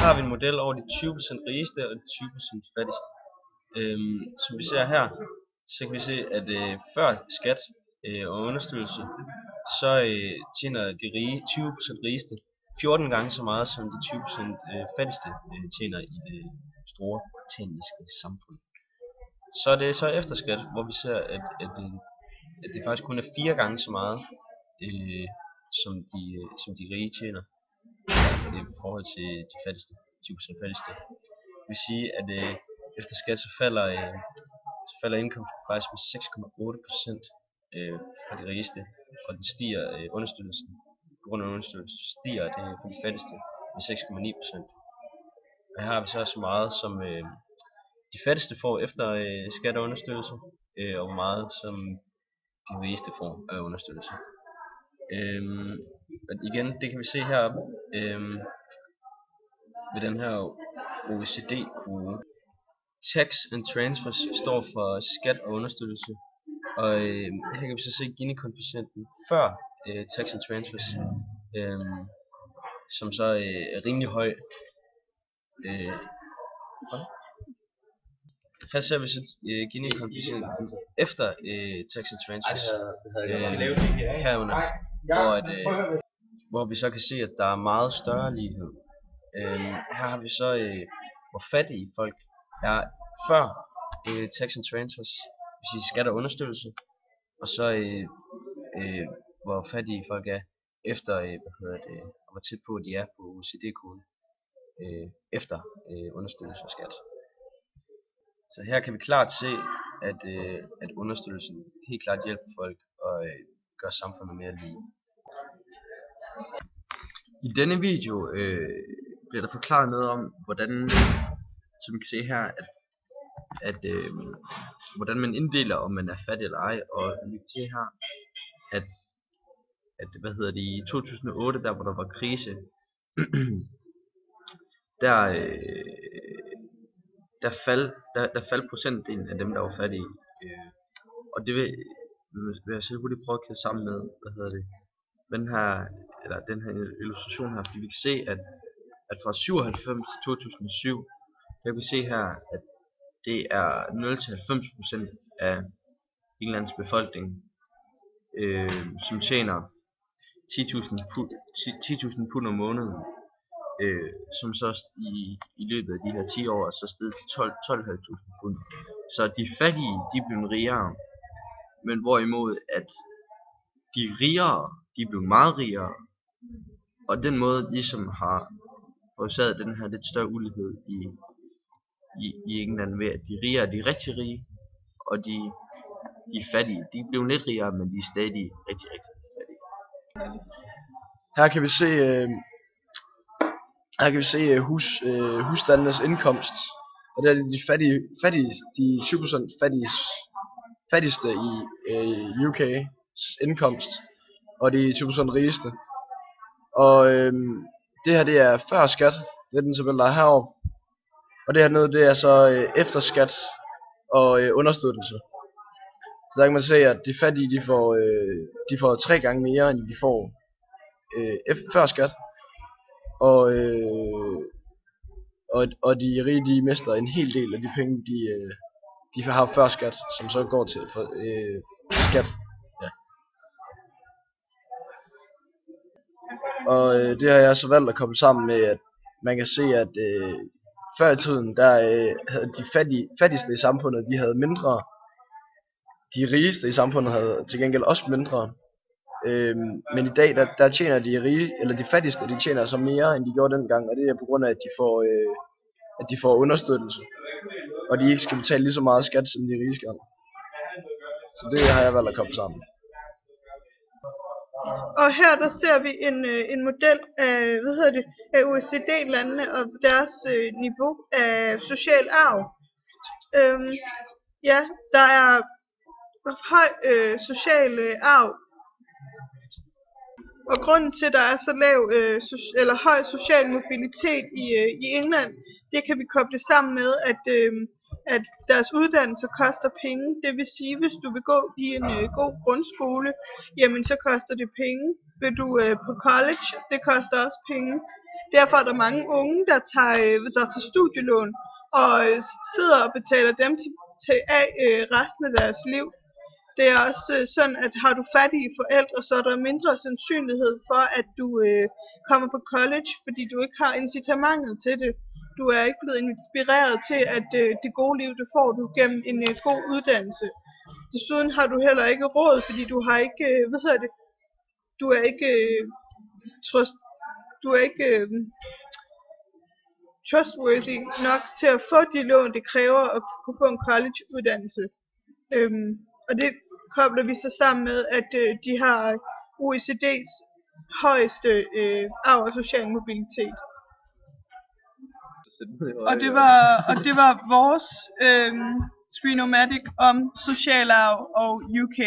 har vi en model over de 20% rigeste og de 20% fattigste. Som vi ser her, så kan vi se, at før skat og understøttelse, så tjener de 20% rigeste 14 gange så meget, som de 20% fattigste tjener i det store botaniske samfund. Så er det så efter skat, hvor vi ser, at det faktisk kun er 4 gange så meget, som de rige tjener i forhold til de fattigste, 20% fattigste. Det vil sige, at efter skat så falder indkomsten faktisk med 6,8% for de rigeste, og den stiger understøttelsen. På grund af understøttelsen stiger det for de fattigste med 6,9%. Og her har vi så meget, som de fattigste får efter skat og understøttelse, og hvor meget som de rigeste får af understøttelse. Og igen, det kan vi se heroppe ved den her OECD-kurve. Tax and transfers står for skat og understøttelse, og her kan vi så se Gini-koefficienten før tax and transfers, som så er rimelig høj. Her ser vi så Gini-koefficienten efter tax and transfers herunder, hvor vi så kan se, at der er meget større lighed. Her har vi så hvor fattige folk er før tax and transfers, det vil sige skat og understøttelse, og så hvor fattige folk er efter hvor tæt på de er på OECD-koden efter understøttelse og skat. Så her kan vi klart se, at understøttelsen helt klart hjælper folk og gør samfundet mere lige. I denne video bliver der forklaret noget om, hvordan, som I kan se her, hvordan man inddeler, om man er fattig eller ej. Og vi kan se her, at i 2008, der hvor der var krise, der faldt procentdelen af dem, der var fattige. Og det vil jeg så hurtigt prøve at kæde sammen med, den her illustration her, fordi vi kan se, at fra 97 til 2007, der kan vi se her, at det er 0-90% af Englands befolkning, som tjener 10.000 pund om måneden, som så i løbet af de her 10 år så steget til 12.500 pund. Så de fattige, de er blevet rigere, men hvorimod at de rigere, de er blevet meget rigere, og den måde ligesom har forårsaget den her lidt større ulighed i England ved, at de rigere, de er rigtig rige, og de fattige, de er blevet lidt rigere, men de er stadig rigtig, rigtig fattige. Her kan vi se husstandenes indkomst, og det er de 20% fattigste i UK's indkomst, og de 20% rigeste. Og det her, det er før skat, det er den tabel, der er heroppe, og det her nede, det er så efter skat og understøttelse. Så der kan man se, at de fattige, de får 3 gange mere, end de får før skat, og de rige, de mister en hel del af de penge, de har før skat, som så går til skat. Ja. Og det har jeg så valgt at koble sammen med, at man kan se, at før i tiden, der havde de fattigste i samfundet, de havde mindre. De rigeste i samfundet havde til gengæld også mindre. Men i dag, der tjener de fattigste, de tjener så mere, end de gjorde dengang, og det er på grund af, at de får understøttelse, og de ikke skal betale lige så meget skat, som de rige skal. Så det har jeg valgt at koble sammen. Og her der ser vi en model af OECD-landene og deres niveau af social arv. Ja, der er høj social arv. Og grunden til, at der er så lav høj social mobilitet i England, det kan vi koble sammen med, at deres uddannelse koster penge. Det vil sige, hvis du vil gå i en god grundskole, jamen så koster det penge. Vil du på college, det koster også penge. Derfor er der mange unge, der tager studielån og sidder og betaler dem til resten af deres liv. Det er også sådan, at har du fattige forældre, så er der mindre sandsynlighed for, at du kommer på college, fordi du ikke har incitamentet til det. Du er ikke blevet inspireret til, at det gode liv, det får du gennem en god uddannelse. Desuden har du heller ikke råd, fordi du har ikke, du er ikke trustworthy nok til at få de lån, det kræver at kunne få en college-uddannelse. Og det kobler vi så sammen med, at de har OECD's højeste arv og social mobilitet. Og det var vores Screenomatic om social arv og UK.